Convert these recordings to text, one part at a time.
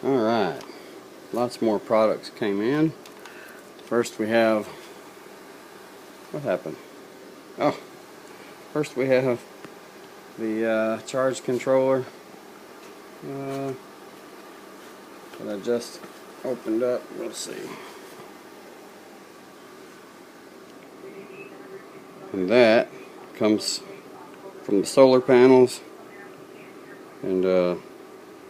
Alright, lots more products came in. First we have, what happened? Oh, first we have the charge controller that I just opened up. We'll see. And that comes from the solar panels and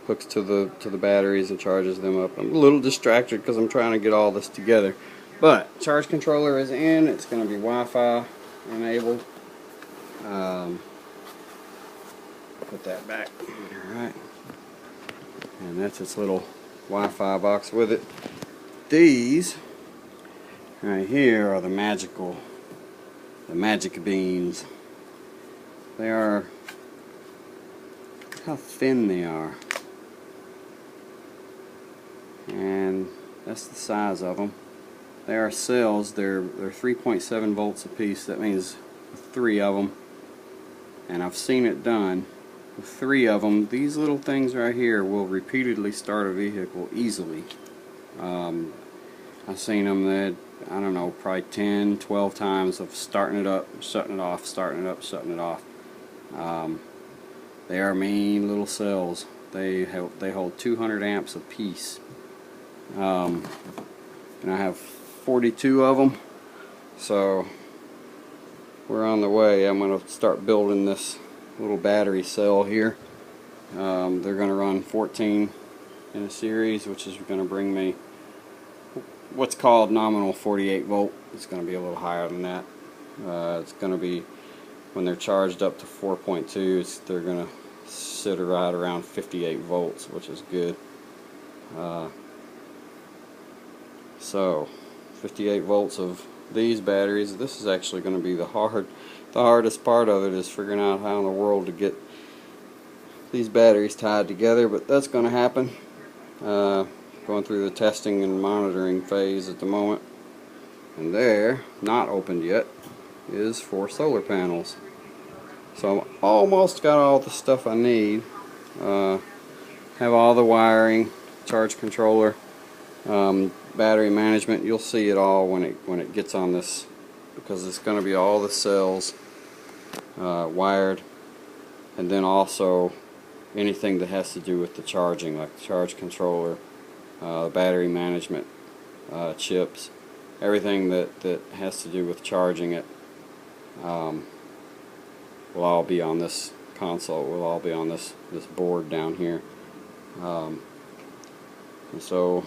hooks to the batteries and charges them up. I'm a little distracted because I'm trying to get all this together. But charge controller is in. It's going to be Wi-Fi enabled. Put that back. Alright. And that's its little Wi-Fi box with it. These right here are the magic beans. They are, look how thin they are. And that's the size of them. They are cells. They're 3.7 volts a piece. That means 3 of them. And I've seen it done with 3 of them. These little things right here will repeatedly start a vehicle easily. I've seen them that, I don't know, probably 10, 12 times of starting it up, shutting it off, starting it up, shutting it off. They are mean little cells. They hold 200 amps apiece. And I have 42 of them, so we're on the way. I'm going to start building this little battery cell here. They're going to run 14 in a series, which is going to bring me what's called nominal 48 volt. It's going to be a little higher than that. It's going to be, when they're charged up to 4.2, they're going to sit right around 58 volts, which is good. So 58 volts of these batteries. This is actually going to be the hardest part of it, is figuring out how in the world to get these batteries tied together, but that's going to happen. Going through the testing and monitoring phase at the moment. And there, not opened yet, is 4 solar panels. So I've almost got all the stuff I need. Have all the wiring, charge controller, battery management. You'll see it all when it gets on this, because it's going to be all the cells wired, and then also anything that has to do with the charging, like the charge controller, battery management chips, everything that has to do with charging it will all be on this console, will all be on this board down here. And so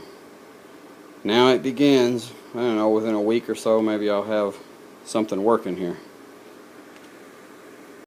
now it begins. I don't know, within a week or so maybe I'll have something working here.